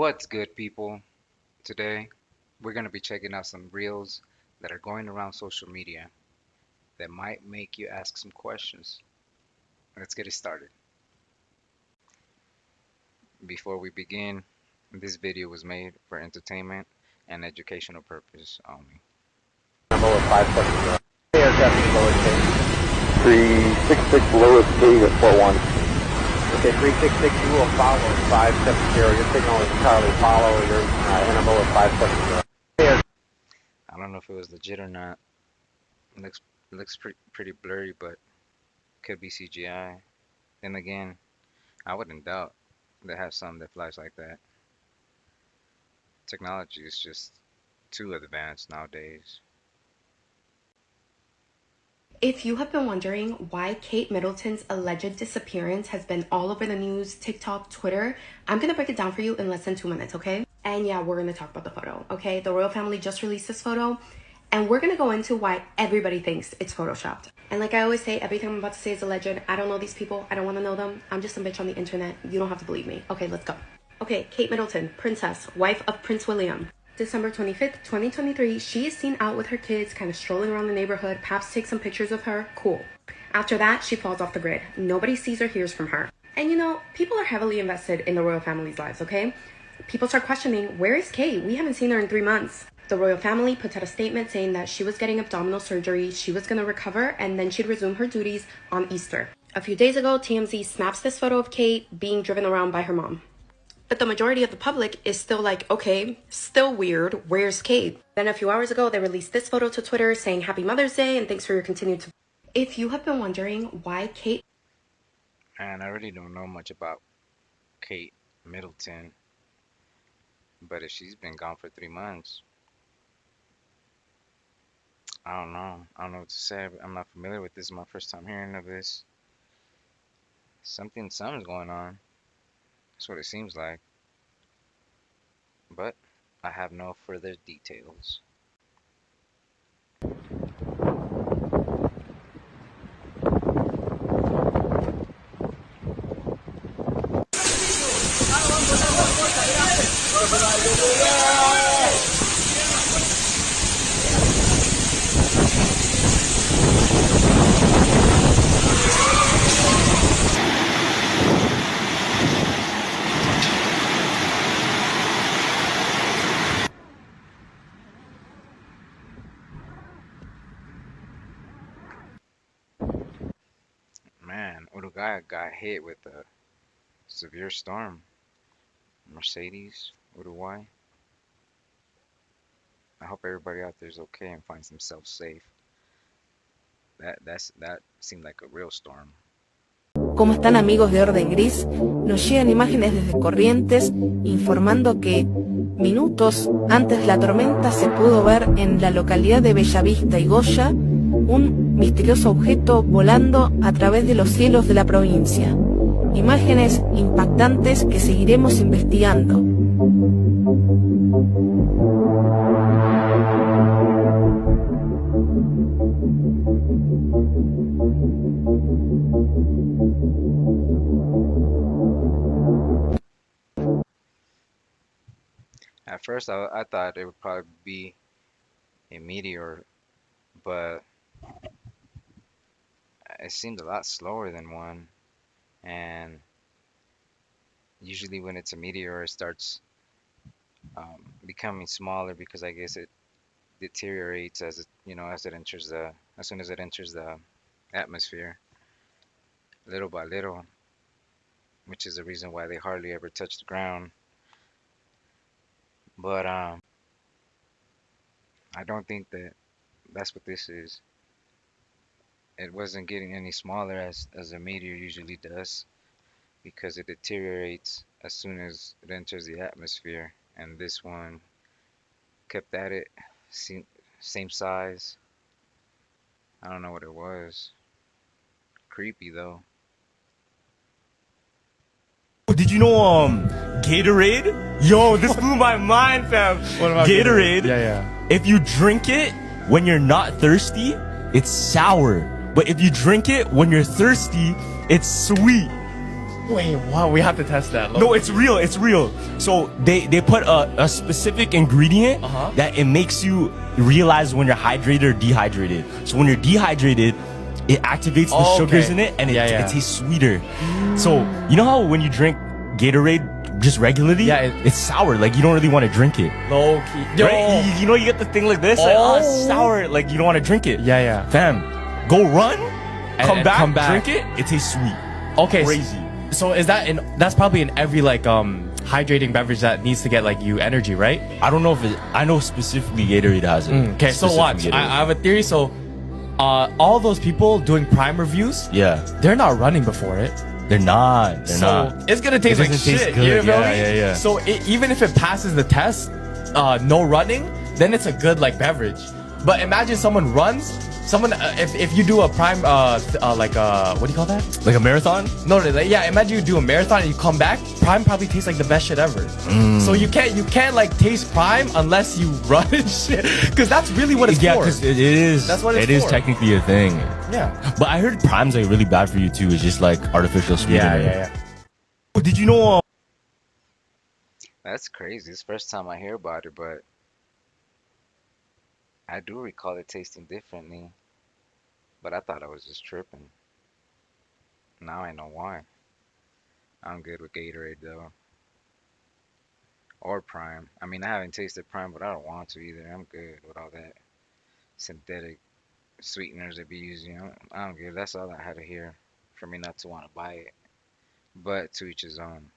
What's good, people? Today, we're going to be checking out some reels that are going around social media that might make you ask some questions. Let's get it started. Before we begin, this video was made for entertainment and educational purpose only. Lower 570. Air traffic lower K. 366 lowest K at 41. Okay, 366, you will follow 570. Your signal is Charlie, follow your interval of 570. I don't know if it was legit or not. It looks pretty blurry, but could be CGI. Then again, I wouldn't doubt they have some that flies like that. Technology is just too advanced nowadays. If you have been wondering why Kate Middleton's alleged disappearance has been all over the news, TikTok, Twitter, I'm gonna break it down for you in less than 2 minutes, okay? And yeah, we're gonna talk about the photo, okay? The royal family just released this photo, and we're gonna go into why everybody thinks it's photoshopped. And like I always say, everything I'm about to say is alleged. I don't know these people. I don't want to know them. I'm just a bitch on the internet. You don't have to believe me. Okay, let's go. Okay, Kate Middleton, princess, wife of Prince William. December 25th, 2023, she is seen out with her kids, kind of strolling around the neighborhood. Paps take some pictures of her. Cool. After that, she falls off the grid. Nobody sees or hears from her. And you know, people are heavily invested in the royal family's lives, okay? People start questioning, where is Kate? We haven't seen her in 3 months. The royal family puts out a statement saying that she was getting abdominal surgery, she was going to recover, and then she'd resume her duties on Easter. A few days ago, TMZ snaps this photo of Kate being driven around by her mom. But the majority of the public is still like, okay, still weird, where's Kate? Then a few hours ago, they released this photo to Twitter saying Happy Mother's Day and thanks for your continued support. If you have been wondering why Kate... And I really don't know much about Kate Middleton, but if she's been gone for 3 months, I don't know. I don't know what to say. I'm not familiar with this. This is my first time hearing of this. Something's going on. That's what it seems like. But I have no further details. Man, Uruguay got hit with a severe storm. Mercedes, Uruguay. I hope everybody out there is okay and finds themselves safe. That seemed like a real storm. ¿Cómo están, amigos de Orden Gris? Nos llegan imágenes desde Corrientes informando que minutos antes de la tormenta se pudo ver en la localidad de Bellavista y Goya un misterioso objeto volando a través de los cielos de la provincia. Imágenes impactantes que seguiremos investigando. At first, I thought it would probably be a meteor, but it seemed a lot slower than one. And usually, when it's a meteor, it starts becoming smaller because I guess it deteriorates as as soon as it enters the atmosphere, little by little, which is the reason why they hardly ever touch the ground. But I don't think that's what this is. It wasn't getting any smaller as a meteor usually does, because it deteriorates as soon as it enters the atmosphere. And this one kept at it, same size. I don't know what it was. Creepy though. Did you know Gatorade? Yo, this blew my mind, fam. What about Gatorade? Yeah. If you drink it when you're not thirsty, it's sour. But if you drink it when you're thirsty, it's sweet. Wait, wow, we have to test that. No, it's real. It's real. So they put a specific ingredient that it makes you realize when you're hydrated or dehydrated. So when you're dehydrated, it activates the sugars in it and it tastes sweeter. So you know how when you drink Gatorade just regularly, it's sour. Like you don't really want to drink it. Low key. Right? You know you get the thing like this, like it's sour. Like you don't want to drink it. Yeah. Fam, go run, come back, drink it. It tastes sweet. Okay. Crazy. So is that that's probably in every like hydrating beverage that needs to get like you energy, right? I don't know if I know specifically Gatorade has it. Okay, so watch. I have a theory. So all those people doing Prime reviews, they're not running before it. They're not. They're not. It's gonna taste like shit. Good. You feel me? Yeah. So even if it passes the test, no running, then it's a good like beverage. But imagine someone runs. If you do a Prime like what do you call that? Like a marathon? No, yeah. Imagine you do a marathon and you come back. Prime probably tastes like the best shit ever. So you can't like taste Prime unless you run and shit. Because that's really what it's for. Yeah, because it is. That's what it's for. It is for. technically a thing. Yeah. But I heard Prime's like really bad for you too. It's just like artificial sweetener. Yeah. Did you know? That's crazy. It's the first time I hear about it, but I do recall it tasting differently. But I thought I was just tripping. Now I know why. I'm good with Gatorade though. Or Prime. I mean, I haven't tasted Prime, but I don't want to either. I'm good with all that synthetic sweeteners they be using. I don't give. That's all I had to hear for me not to want to buy it. But to each his own.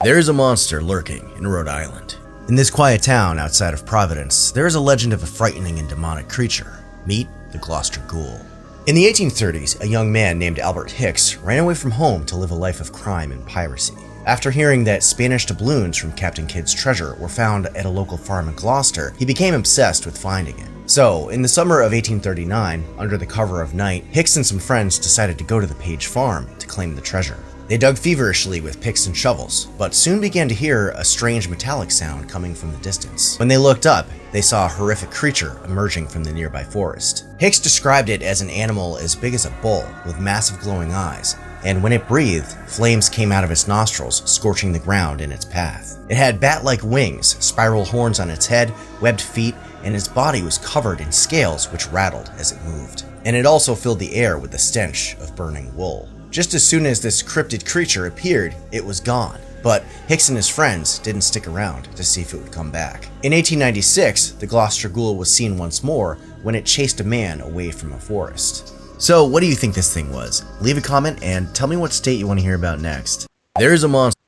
There is a monster lurking in Rhode Island. In this quiet town outside of Providence, there is a legend of a frightening and demonic creature. Meet the Gloucester Ghoul. In the 1830s, a young man named Albert Hicks ran away from home to live a life of crime and piracy. After hearing that Spanish doubloons from Captain Kidd's treasure were found at a local farm in Gloucester, he became obsessed with finding it. So, in the summer of 1839, under the cover of night, Hicks and some friends decided to go to the Page farm to claim the treasure. They dug feverishly with picks and shovels, but soon began to hear a strange metallic sound coming from the distance. When they looked up, they saw a horrific creature emerging from the nearby forest. Hicks described it as an animal as big as a bull, with massive glowing eyes, and when it breathed, flames came out of its nostrils, scorching the ground in its path. It had bat-like wings, spiral horns on its head, webbed feet, and its body was covered in scales which rattled as it moved. And it also filled the air with the stench of burning wool. Just as soon as this cryptid creature appeared, it was gone. But Hicks and his friends didn't stick around to see if it would come back. In 1896, the Gloucester Ghoul was seen once more when it chased a man away from a forest. So, what do you think this thing was? Leave a comment and tell me what state you want to hear about next. There's a monster.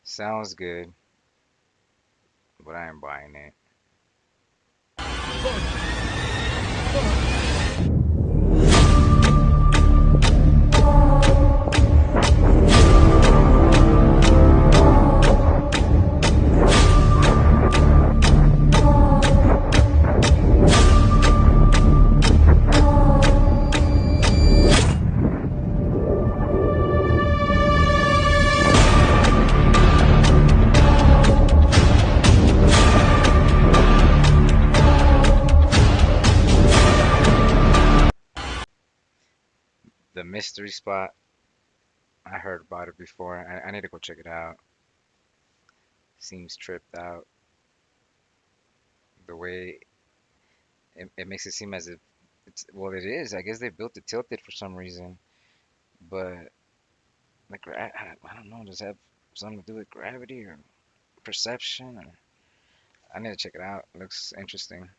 Sounds good. But I ain't buying it. The mystery spot. I heard about it before. I need to go check it out. Seems tripped out. The way it makes it seem as if well, it is. I guess they built it tilted for some reason. But like I don't know. Does that have something to do with gravity or perception? Or I need to check it out. It looks interesting.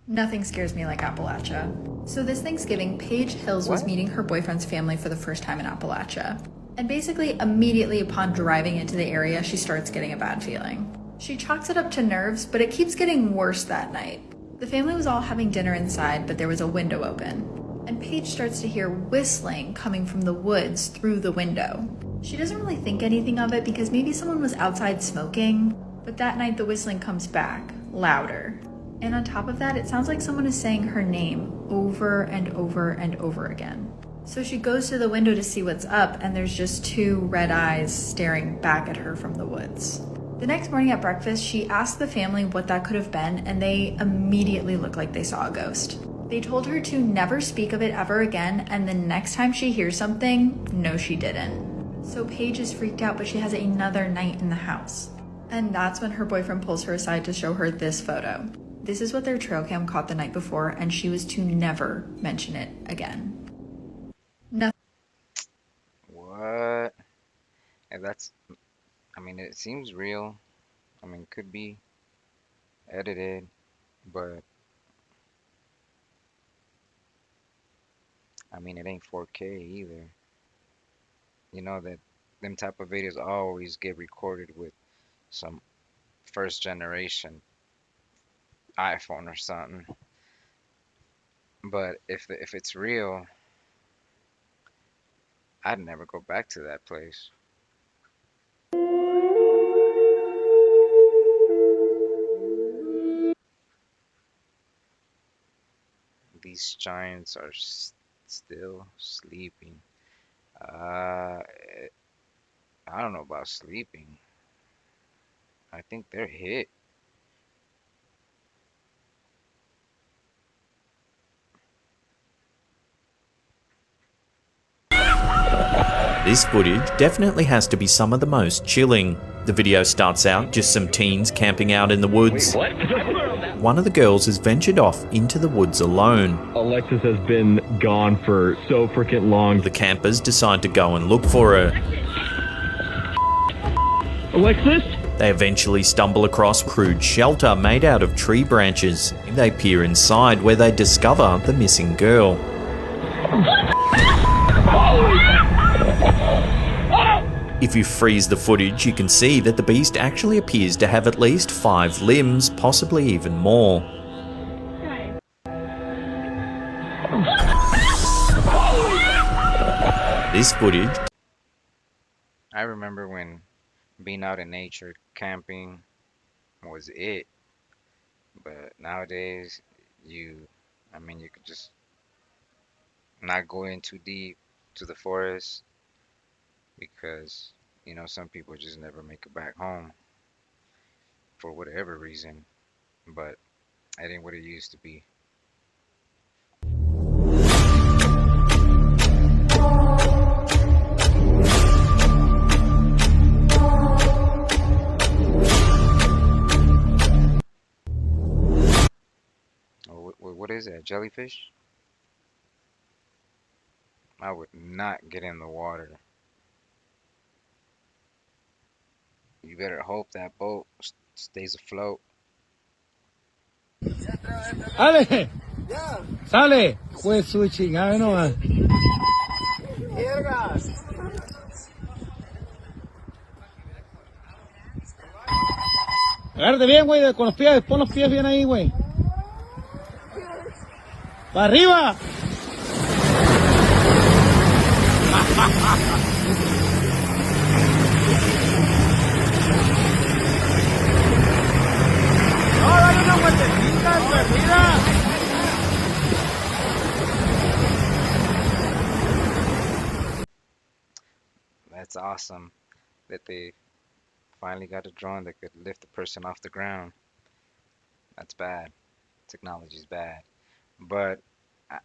Nothing scares me like Appalachia. So this Thanksgiving, Paige Hills was meeting her boyfriend's family for the first time in Appalachia. And basically, immediately upon driving into the area, she starts getting a bad feeling. She chalks it up to nerves, but it keeps getting worse that night. The family was all having dinner inside, but there was a window open. And Paige starts to hear whistling coming from the woods through the window. She doesn't really think anything of it because maybe someone was outside smoking, but that night the whistling comes back, louder. And on top of that, it sounds like someone is saying her name over and over and over again. So she goes to the window to see what's up, and there's just two red eyes staring back at her from the woods. The next morning at breakfast, she asked the family what that could have been, and they immediately looked like they saw a ghost. They told her to never speak of it ever again, and the next time she hears something, no, she didn't. So Paige is freaked out, but she has another night in the house. And that's when her boyfriend pulls her aside to show her this photo. This is what their trail cam caught the night before, and she was to never mention it again. No. What? And that's, I mean, it seems real. I mean, could be edited, but I mean, it ain't 4K either. You know that them type of videos always get recorded with some first generation iPhone or something. But if it's real, I'd never go back to that place. These giants are still sleeping. I don't know about sleeping. I think they're hit. This footage definitely has to be some of the most chilling. The video starts out just some teens camping out in the woods. Wait, what? One of the girls has ventured off into the woods alone. Alexis has been gone for so freaking long. The campers decide to go and look for her. Alexis? They eventually stumble across a crude shelter made out of tree branches. They peer inside where they discover the missing girl. If you freeze the footage, you can see that the beast actually appears to have at least 5 limbs, possibly even more. This footage... I remember when being out in nature, camping was it. But nowadays, I mean, you could just not go in too deep to the forest because, you know, some people just never make it back home for whatever reason. But it ain't what it used to be. Oh, what is that? Jellyfish? I would not get in the water. You better hope that boat stays afloat. ¡Ale! ¡Sale! Pues su chingada nomás. Agárrate bien, güey, con los pies, pon los pies bien ahí, güey. ¡Para arriba! ¡No, dale una vueltecita, perdida! That's awesome that they finally got a drone that could lift the person off the ground. That's bad. Technology's bad. But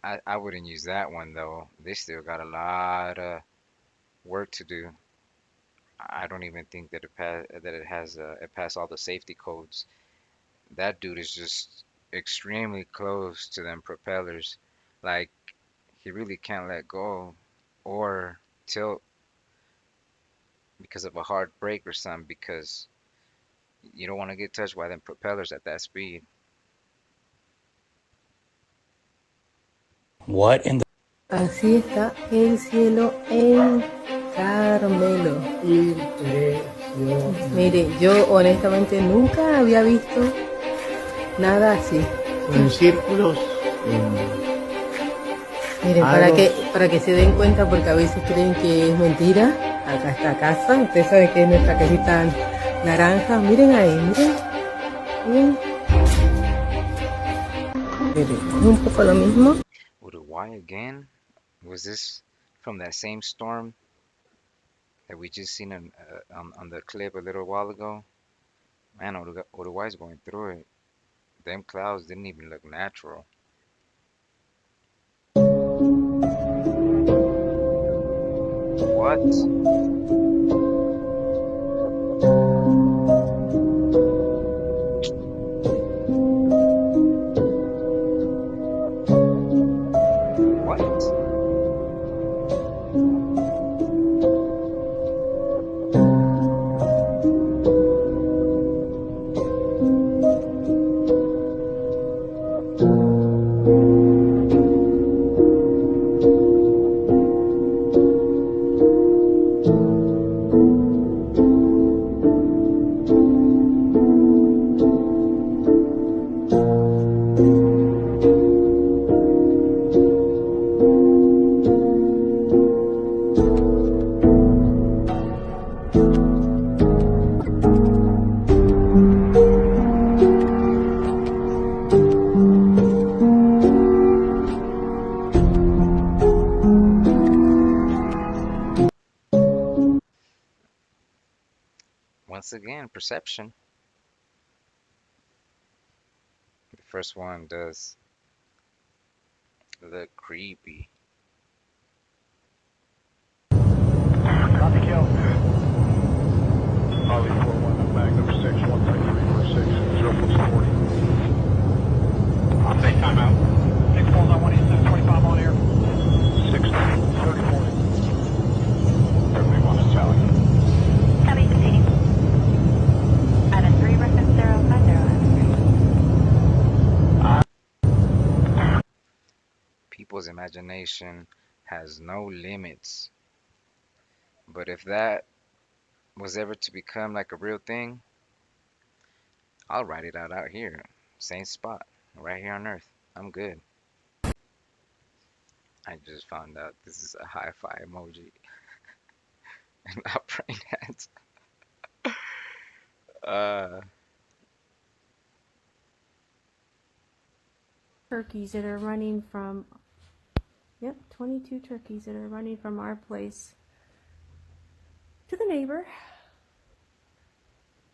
I wouldn't use that one though. They still got a lot of work to do. I don't even think that it passed all the safety codes. That dude is just extremely close to them propellers. Like he really can't let go or tilt because of a hard brake or something because you don't want to get touched by them propellers at that speed. What in the... Así está el cielo en Carmelo. Mire, yo honestamente nunca había visto nada así. En círculos. Miren, para que se den cuenta, porque a veces creen que es mentira. Acá está casa. Ustedes saben que es nuestra casita naranja. Miren ahí, miren. Miren, es un poco lo mismo. Uruguay again? Was this from that same storm that we just seen on the clip a little while ago? Man, Uruguay's going through it. Them clouds didn't even look natural. Once again, perception. The first one does look creepy. Copy kill. Harley 4-1, Magnum 6, 13346, 040. I'll take time out. 6 balls on 18625 on air. 6, 30, 40. Everybody wants to tally. Copy, proceeding. At a 3 reference 050. People's imagination has no limits. But if that was ever to become like a real thing, I'll write it out here. Same spot, right here on Earth. I'm good. I just found out this is a hi-fi emoji. And not praying hands. Turkeys that are running from, 22 turkeys that are running from our place to the neighbor.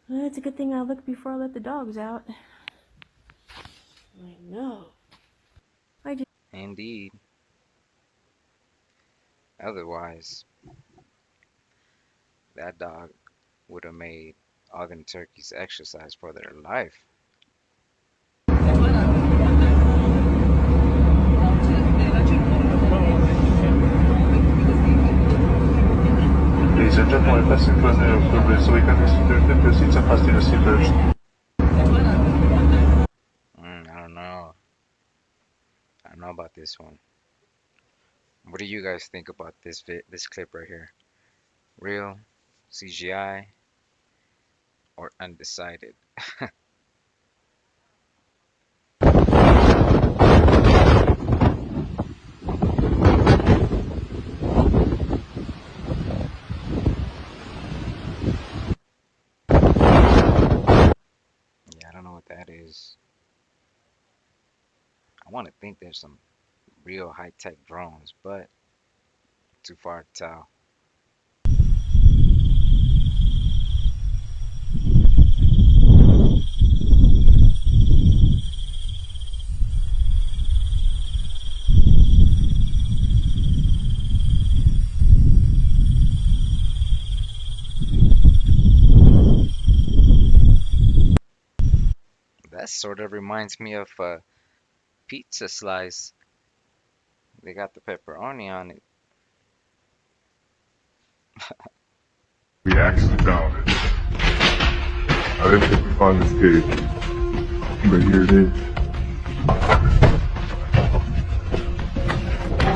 Well, it's a good thing I looked before I let the dogs out. I know. Indeed. Otherwise, that dog would have made all them turkeys exercise for their life. Ladies and gentlemen, passing through the October, so we can consider the proceeds of hosting receivers. I don't know. I don't know about this one. What do you guys think about this clip right here? Real, CGI, or undecided? I don't know what that is. I want to think there's some real high-tech drones, but too far to tell. That sort of reminds me of a pizza slice. They got the pepperoni on it. We actually found it. I didn't think we found this cage, but here it is.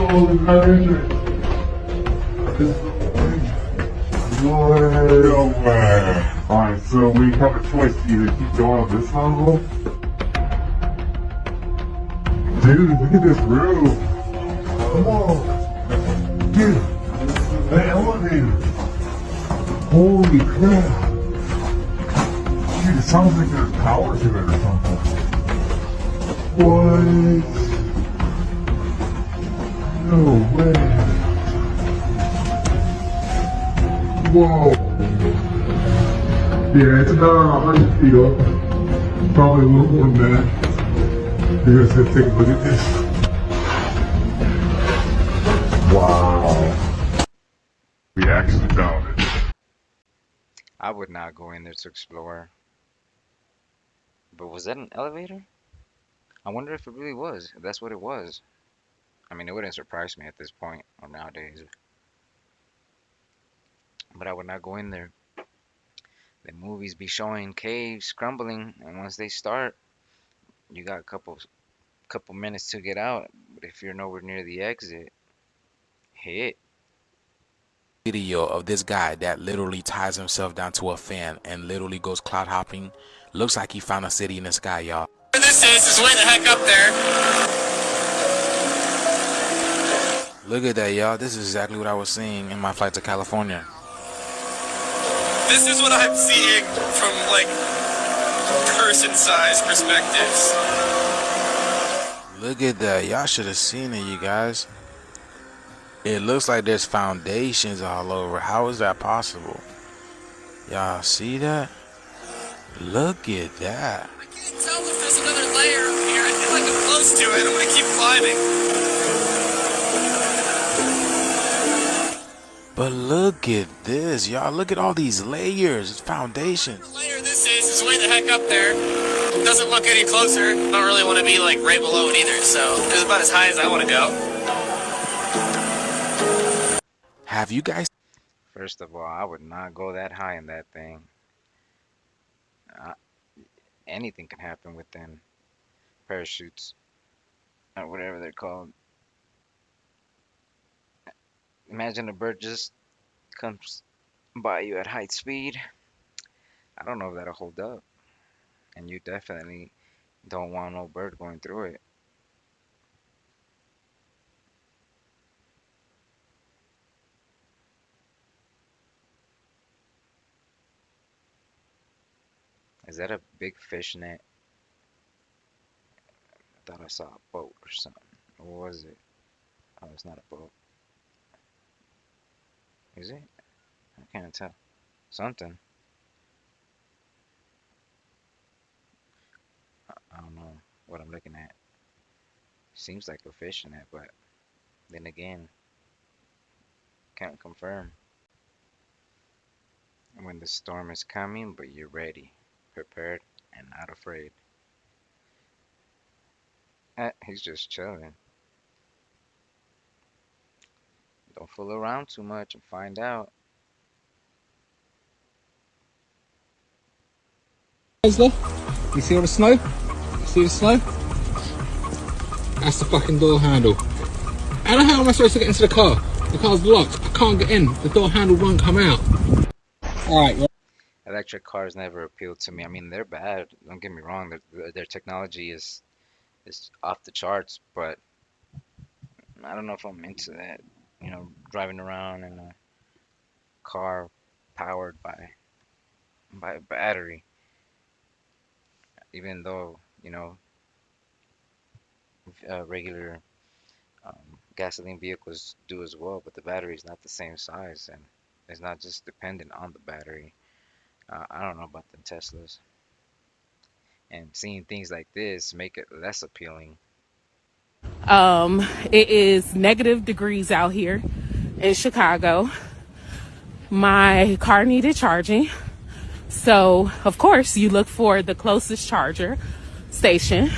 Oh, the treasure! No way! Alright, so we have a choice to either keep going on this level. Dude, look at this roof! Whoa! Dude! The elevator! Holy crap! Dude, it sounds like there's power to it or something. What? No way! Whoa! Yeah, it's about 100 feet up. Probably a little more than that. You guys have to take a look at this. Wow. We accident down it. I would not go in there to explore. But was that an elevator? I wonder if it really was. If that's what it was. I mean, it wouldn't surprise me at this point or nowadays. But I would not go in there. The movies be showing caves crumbling, and once they start, you got a couple minutes to get out. But if you're nowhere near the exit, hit. Video of this guy that literally ties himself down to a fan and literally goes cloud hopping. Looks like he found a city in the sky, y'all. This is way the heck up there. Look at that, y'all. This is exactly what I was seeing in my flight to California. This is what I'm seeing from like person-sized perspectives. Look at that. Y'all should have seen it, you guys. It looks like there's foundations all over. How is that possible? Y'all see that? Look at that. I can't tell if there's another layer up here. I feel like I'm close to it. I'm gonna keep climbing. But look at this, y'all. Look at all these layers. It's foundations. The layer this is way the heck up there. Doesn't look any closer. I don't really want to be like right below it either, so it's about as high as I want to go. Have you guys? First of all, I would not go that high in that thing. Anything can happen within parachutes or whatever they're called. Imagine a bird just comes by you at high speed. I don't know if that'll hold up. And you definitely don't want no bird going through it. Is that a big fish net? I thought I saw a boat or something. What was it? Oh, it's not a boat. Is it? I can't tell. Something. I don't know what I'm looking at. Seems like a fish net, but then again, can't confirm. When the storm is coming, but you're ready, prepared, and not afraid. He's just chilling. Don't fool around too much and find out. You see all the snow? You see the snow? That's the fucking door handle. How the hell am I supposed to get into the car? The car's locked. I can't get in. The door handle won't come out. Alright. Electric cars never appealed to me. I mean, they're bad. Don't get me wrong. Their technology is off the charts, but I don't know if I'm into that. You know, driving around in a car powered by a battery. Even though, you know, regular gasoline vehicles do as well, but the battery is not the same size, and it's not just dependent on the battery. I don't know about the Teslas. And seeing things like this make it less appealing. It is negative degrees out here in Chicago. My car needed charging. So, of course, you look for the closest charger station,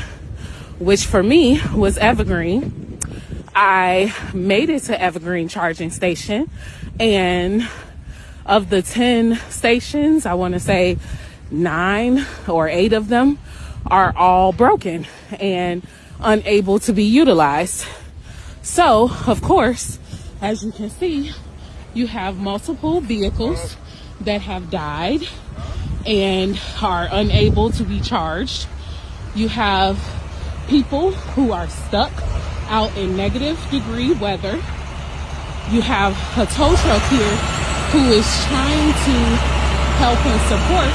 which for me was Evergreen. I made it to Evergreen charging station, and of the 10 stations, I want to say 9 or 8 of them are all broken and unable to be utilized. So, of course, as you can see, you have multiple vehicles that have died and are unable to be charged. You have people who are stuck out in negative degree weather. You have a tow truck here who is trying to help and support.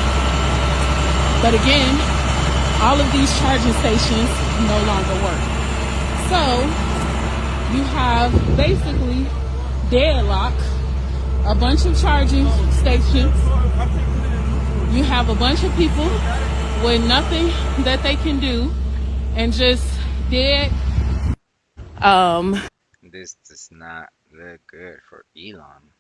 But again, all of these charging stations no longer work. So you have basically deadlock, a bunch of charging stations. You have a bunch of people with nothing that they can do and just dead. This does not look good for Elon.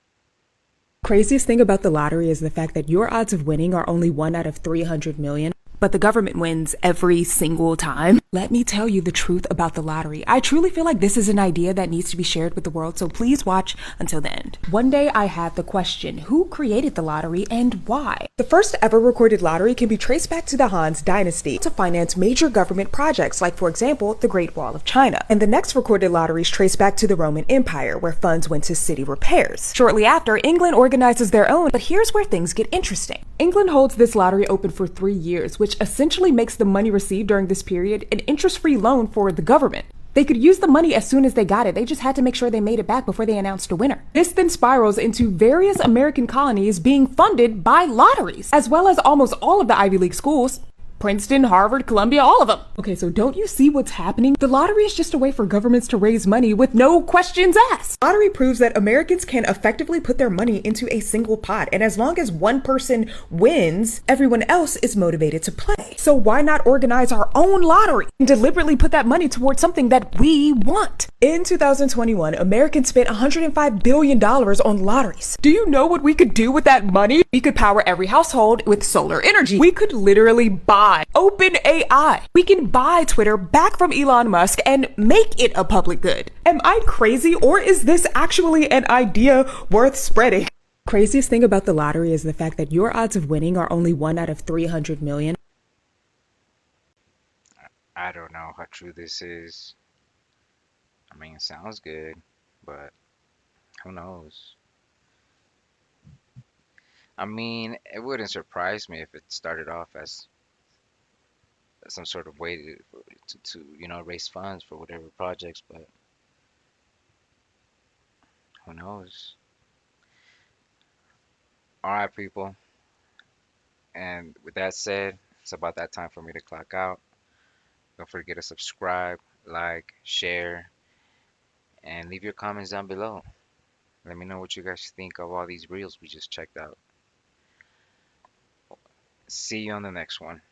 Craziest thing about the lottery is the fact that your odds of winning are only 1 out of 300 million. But the government wins every single time. Let me tell you the truth about the lottery. I truly feel like this is an idea that needs to be shared with the world, so please watch until the end. One day I had the question, who created the lottery and why? The first ever recorded lottery can be traced back to the Hans Dynasty to finance major government projects, like for example, the Great Wall of China. And the next recorded lotteries trace back to the Roman Empire, where funds went to city repairs. Shortly after, England organizes their own, but here's where things get interesting. England holds this lottery open for 3 years, which essentially makes the money received during this period an interest-free loan for the government. They could use the money as soon as they got it. They just had to make sure they made it back before they announced a winner. This then spirals into various American colonies being funded by lotteries, as well as almost all of the Ivy League schools. Princeton, Harvard, Columbia, all of them. Okay, so don't you see what's happening? The lottery is just a way for governments to raise money with no questions asked. Lottery proves that Americans can effectively put their money into a single pot, and as long as one person wins, everyone else is motivated to play. So why not organize our own lottery and deliberately put that money towards something that we want? In 2021, Americans spent $105 billion on lotteries. Do you know what we could do with that money? We could power every household with solar energy. We could literally buy OpenAI. We can buy Twitter back from Elon Musk and make it a public good. Am I crazy, or is this actually an idea worth spreading? Craziest thing about the lottery is the fact that your odds of winning are only 1 out of 300 million. I don't know how true this is. I mean, it sounds good, but who knows? I mean, it wouldn't surprise me if it started off as some sort of way to you know, raise funds for whatever projects, but who knows? All right, people. And with that said, it's about that time for me to clock out. Don't forget to subscribe, like, share, and leave your comments down below. Let me know what you guys think of all these reels we just checked out. See you on the next one.